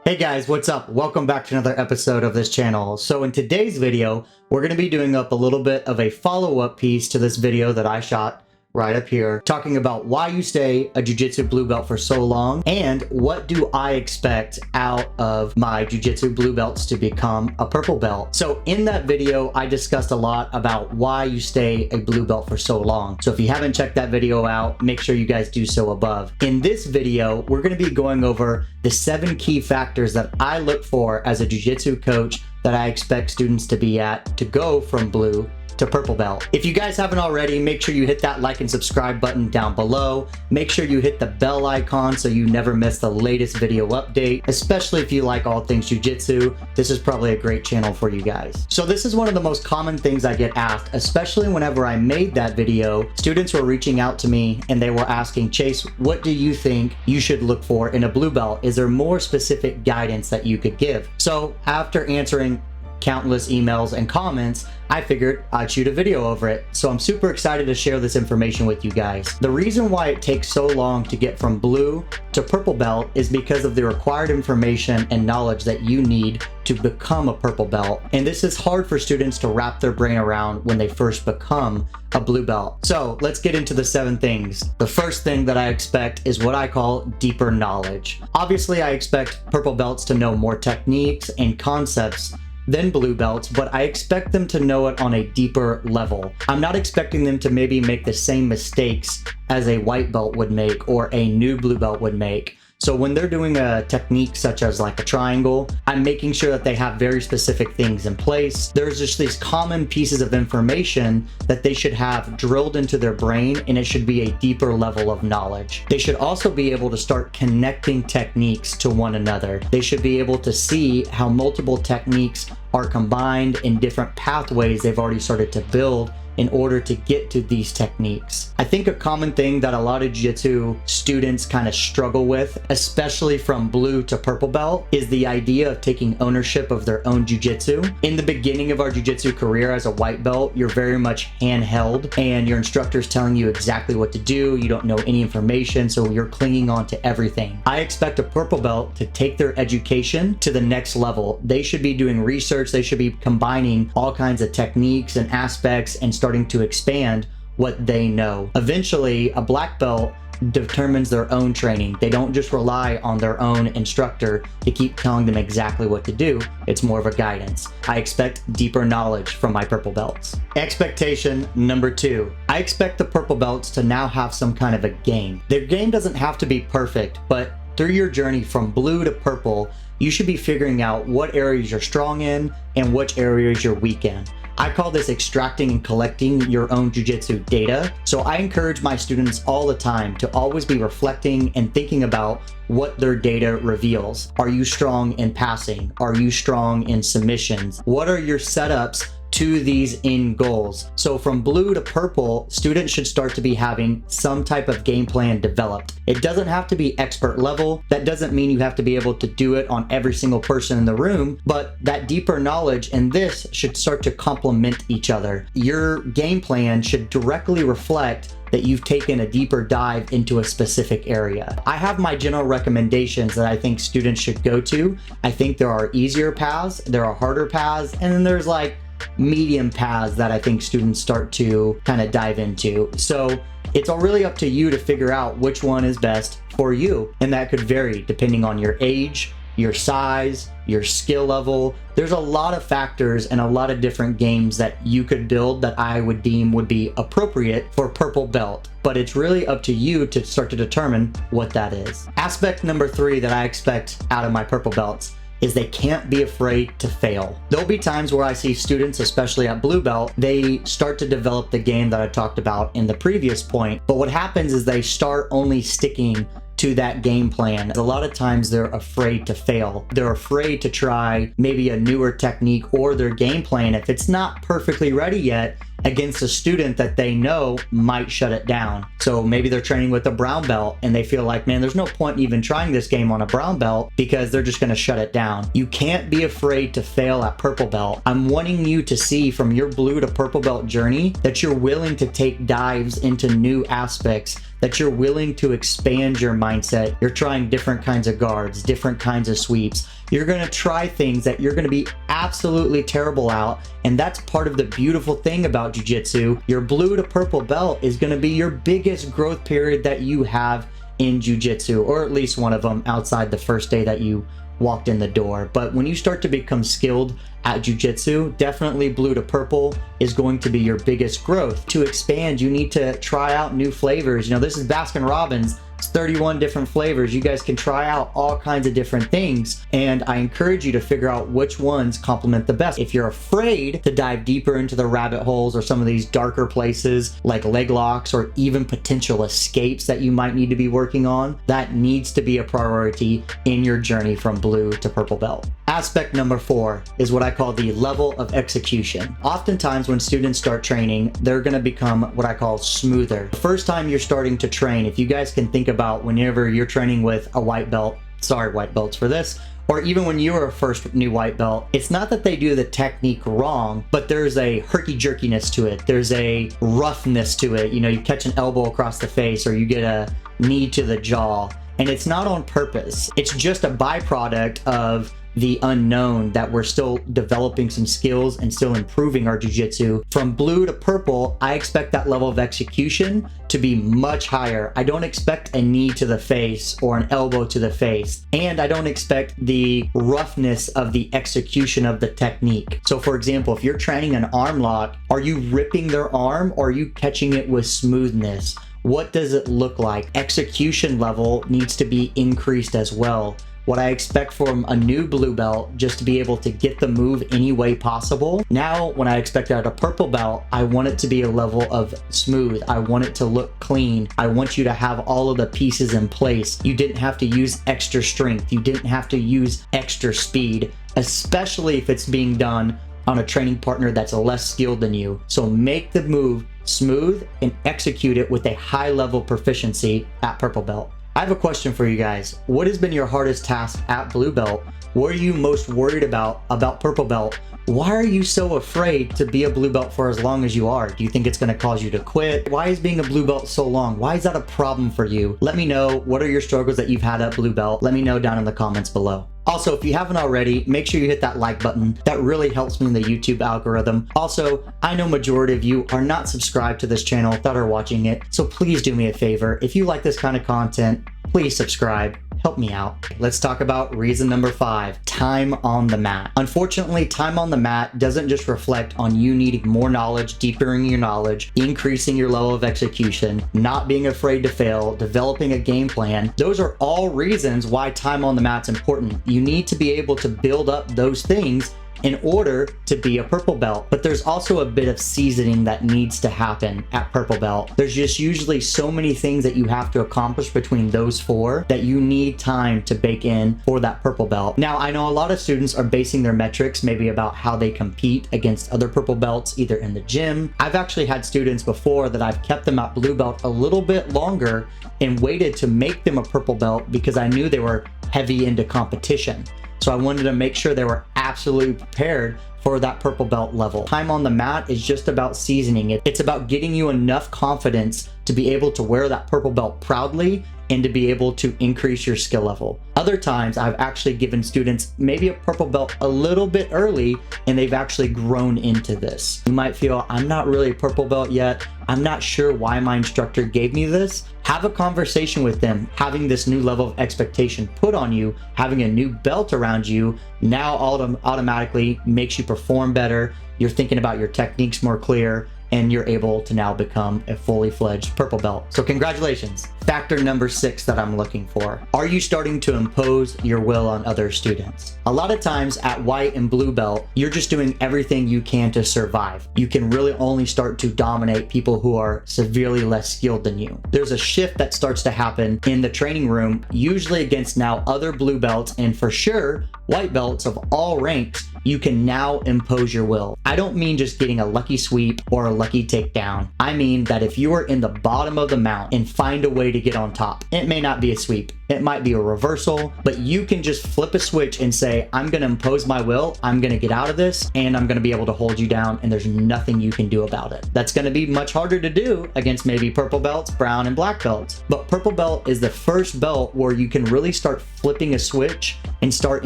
Hey guys, what's up? Welcome back to another episode of this channel. So in today's video, we're going to be doing up a little bit of a follow-up piece to this video that I shot right up here, talking about why you stay a Jiu-Jitsu blue belt for so long and what do I expect out of my Jiu-Jitsu blue belts to become a purple belt. So in that video, I discussed a lot about why you stay a blue belt for so long. So if you haven't checked that video out, make sure you guys do so above. In this video, we're going to be going over the 7 key factors that I look for as a Jiu-Jitsu coach that I expect students to be at to go from blue to purple belt. If you guys haven't already, make sure you hit that like and subscribe button down below. Make sure you hit the bell icon so you never miss the latest video update, especially if you like all things jiu-jitsu. This is probably a great channel for you guys. So this is one of the most common things I get asked, especially whenever I made that video. Students were reaching out to me and they were asking, Chase, what do you think you should look for in a blue belt? Is there more specific guidance that you could give? So after answering countless emails and comments, I figured I'd shoot a video over it. So I'm super excited to share this information with you guys. The reason why it takes so long to get from blue to purple belt is because of the required information and knowledge that you need to become a purple belt. And this is hard for students to wrap their brain around when they first become a blue belt. So let's get into the 7 things. The first thing that I expect is what I call deeper knowledge. Obviously, I expect purple belts to know more techniques and concepts than blue belts, but I expect them to know it on a deeper level. I'm not expecting them to maybe make the same mistakes as a white belt would make or a new blue belt would make. So when they're doing a technique such as like a triangle, I'm making sure that they have very specific things in place. There's just these common pieces of information that they should have drilled into their brain, and it should be a deeper level of knowledge. They should also be able to start connecting techniques to one another. They should be able to see how multiple techniques are combined in different pathways they've already started to build in order to get to these techniques. I think a common thing that a lot of jiu-jitsu students kind of struggle with, especially from blue to purple belt, is the idea of taking ownership of their own jiu-jitsu. In the beginning of our jiu-jitsu career as a white belt, you're very much handheld and your instructor's telling you exactly what to do. You don't know any information, so you're clinging on to everything. I expect a purple belt to take their education to the next level. They should be doing research. They should be combining all kinds of techniques and aspects and starting to expand what they know. Eventually, a black belt determines their own training. They don't just rely on their own instructor to keep telling them exactly what to do. It's more of a guidance. I expect deeper knowledge from my purple belts. Expectation number 2. I expect the purple belts to now have some kind of a game. Their game doesn't have to be perfect, but through your journey from blue to purple, you should be figuring out what areas you're strong in and which areas you're weak in. I call this extracting and collecting your own jiu-jitsu data. So I encourage my students all the time to always be reflecting and thinking about what their data reveals. Are you strong in passing? Are you strong in submissions? What are your setups to these end goals? So from blue to purple, students should start to be having some type of game plan developed. It doesn't have to be expert level. That doesn't mean you have to be able to do it on every single person in the room, but that deeper knowledge in this should start to complement each other. Your game plan should directly reflect that you've taken a deeper dive into a specific area. I have my general recommendations that I think students should go to. I think there are easier paths, there are harder paths, and then there's like medium paths that I think students start to kind of dive into. So it's all really up to you to figure out which one is best for you. And that could vary depending on your age, your size, your skill level. There's a lot of factors and a lot of different games that you could build that I would deem would be appropriate for purple belt. But it's really up to you to start to determine what that is. Aspect number 3 that I expect out of my purple belts is they can't be afraid to fail. There'll be times where I see students, especially at blue belt, they start to develop the game that I talked about in the previous point. But what happens is they start only sticking to that game plan. A lot of times they're afraid to fail. They're afraid to try maybe a newer technique or their game plan. If it's not perfectly ready yet, against a student that they know might shut it down. So maybe they're training with a brown belt and they feel like, man, there's no point in even trying this game on a brown belt because they're just going to shut it down. You can't be afraid to fail at purple belt. I'm wanting you to see from your blue to purple belt journey that you're willing to take dives into new aspects, that you're willing to expand your mindset. You're trying different kinds of guards, different kinds of sweeps. You're going to try things that you're going to be absolutely terrible at. And that's part of the beautiful thing about jiu-jitsu. Your blue to purple belt is going to be your biggest growth period that you have in jiu-jitsu, or at least one of them outside the first day that you walked in the door. But when you start to become skilled at jiu-jitsu, definitely blue to purple is going to be your biggest growth. To expand, you need to try out new flavors. You know, this is Baskin-Robbins. It's 31 different flavors. You guys can try out all kinds of different things, and I encourage you to figure out which ones complement the best. If you're afraid to dive deeper into the rabbit holes or some of these darker places like leg locks or even potential escapes that you might need to be working on, that needs to be a priority in your journey from blue to purple belt. Aspect number 4 is what I call the level of execution. Oftentimes when students start training, they're going to become what I call smoother. The first time you're starting to train, if you guys can think about whenever you're training with a white belt, sorry white belts for this, or even when you were a first new white belt, it's not that they do the technique wrong, but there's a herky-jerkiness to it. There's a roughness to it. You know, you catch an elbow across the face or you get a knee to the jaw, and it's not on purpose. It's just a byproduct of the unknown, that we're still developing some skills and still improving our jiu-jitsu. From blue to purple, I expect that level of execution to be much higher. I don't expect a knee to the face or an elbow to the face, and I don't expect the roughness of the execution of the technique. So for example, if you're training an arm lock, are you ripping their arm or are you catching it with smoothness? What does it look like? Execution level needs to be increased as well. What I expect from a new blue belt, just to be able to get the move any way possible. Now, when I expect out a purple belt, I want it to be a level of smooth. I want it to look clean. I want you to have all of the pieces in place. You didn't have to use extra strength. You didn't have to use extra speed, especially if it's being done on a training partner that's less skilled than you. So make the move smooth and execute it with a high level proficiency at purple belt. I have a question for you guys. What has been your hardest task at blue belt? What are you most worried about purple belt? Why are you so afraid to be a blue belt for as long as you are? Do you think it's going to cause you to quit? Why is being a blue belt so long? Why is that a problem for you? Let me know. What are your struggles that you've had at blue belt? Let me know down in the comments below. Also, if you haven't already, make sure you hit that like button. That really helps me in the YouTube algorithm. Also, I know majority of you are not subscribed to this channel that are watching it, so please do me a favor. If you like this kind of content, please subscribe. Help me out. Let's talk about reason number 5, time on the mat. Unfortunately, time on the mat doesn't just reflect on you needing more knowledge, deepening your knowledge, increasing your level of execution, not being afraid to fail, developing a game plan. Those are all reasons why time on the mat's important. You need to be able to build up those things in order to be a purple belt. But there's also a bit of seasoning that needs to happen at purple belt. There's just usually so many things that you have to accomplish between those 4 that you need time to bake in for that purple belt. Now, I know a lot of students are basing their metrics maybe about how they compete against other purple belts, either in the gym. I've actually had students before that I've kept them at blue belt a little bit longer and waited to make them a purple belt because I knew they were heavy into competition. So I wanted to make sure they were absolutely prepared for that purple belt level. Time on the mat is just about seasoning it. It's about getting you enough confidence to be able to wear that purple belt proudly and to be able to increase your skill level. Other times I've actually given students maybe a purple belt a little bit early and they've actually grown into this. You might feel, I'm not really a purple belt yet. I'm not sure why my instructor gave me this. Have a conversation with them. Having this new level of expectation put on you, having a new belt around you, now automatically makes you perform better. You're thinking about your techniques more clear, and you're able to now become a fully fledged purple belt. So congratulations. Factor number 6 that I'm looking for. Are you starting to impose your will on other students? A lot of times at white and blue belt, you're just doing everything you can to survive. You can really only start to dominate people who are severely less skilled than you. There's a shift that starts to happen in the training room, usually against now other blue belts, and for sure, white belts of all ranks, you can now impose your will. I don't mean just getting a lucky sweep or a lucky takedown. I mean that if you are in the bottom of the mount and find a way to get on top, it may not be a sweep, it might be a reversal, but you can just flip a switch and say, I'm gonna impose my will, I'm gonna get out of this, and I'm gonna be able to hold you down, and there's nothing you can do about it. That's gonna be much harder to do against maybe purple belts, brown, and black belts. But purple belt is the first belt where you can really start flipping a switch and start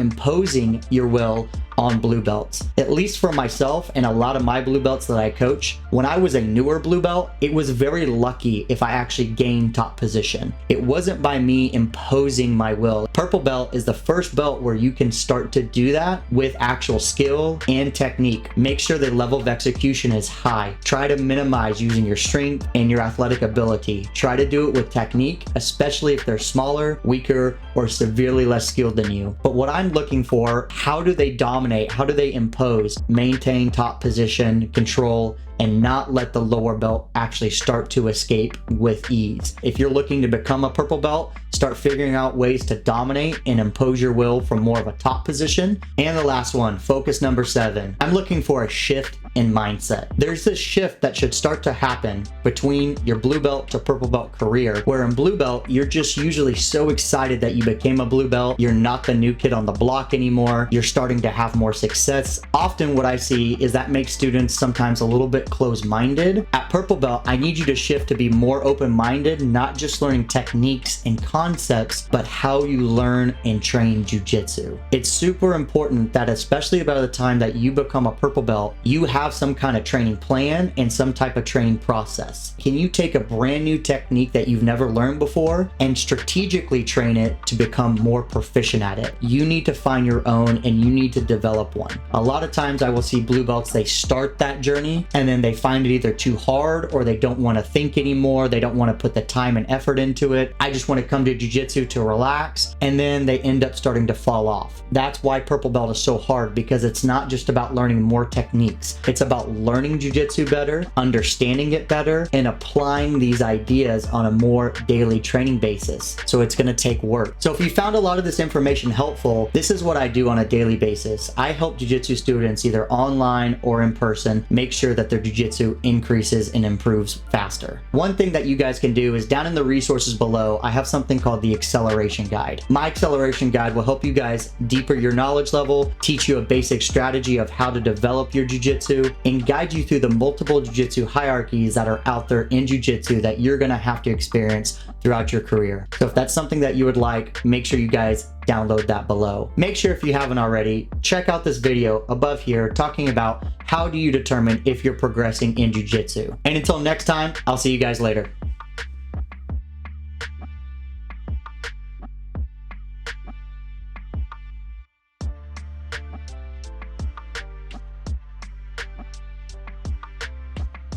imposing your will on blue belts. At least for myself and a lot of my blue belts that I coach, when I was a newer blue belt, it was very lucky if I actually gained top position. It wasn't by me imposing my will. Purple belt is the first belt where you can start to do that with actual skill and technique. Make sure the level of execution is high. Try to minimize using your strength and your athletic ability. Try to do it with technique, especially if they're smaller, weaker, or severely less skilled than you. But what I'm looking for, how do they dominate? How do they impose, maintain top position, control, and not let the lower belt actually start to escape with ease? If you're looking to become a purple belt, start figuring out ways to dominate and impose your will from more of a top position. And the last one, focus number 7. I'm looking for a shift in mindset. There's this shift that should start to happen between your blue belt to purple belt career, where in blue belt, you're just usually so excited that you became a blue belt. You're not the new kid on the block anymore. You're starting to have more success. Often what I see is that makes students sometimes a little bit closed-minded. At purple belt, I need you to shift to be more open-minded, not just learning techniques and concepts, but how you learn and train jiu-jitsu. It's super important that, especially by the time that you become a purple belt, you have some kind of training plan and some type of training process. Can you take a brand new technique that you've never learned before and strategically train it to become more proficient at it? You need to find your own and you need to develop one. A lot of times I will see blue belts, they start that journey and then they find it either too hard or they don't want to think anymore. They don't want to put the time and effort into it. I just want to come to jiu-jitsu to relax, and then they end up starting to fall off. That's why purple belt is so hard, because it's not just about learning more techniques. It's about learning jiu-jitsu better, understanding it better, and applying these ideas on a more daily training basis. So it's going to take work. So if you found a lot of this information helpful, this is what I do on a daily basis. I help jiu-jitsu students either online or in person make sure that their jiu-jitsu increases and improves faster. One thing that you guys can do is down in the resources below, I have something called the acceleration guide. My acceleration guide will help you guys deeper your knowledge level, teach you a basic strategy of how to develop your jiu-jitsu, and guide you through the multiple jiu-jitsu hierarchies that are out there in jiu-jitsu that you're gonna have to experience throughout your career. So if that's something that you would like, make sure you guys download that below. Make sure, if you haven't already, check out this video above here talking about how do you determine if you're progressing in jiu-jitsu. And until next time, I'll see you guys later.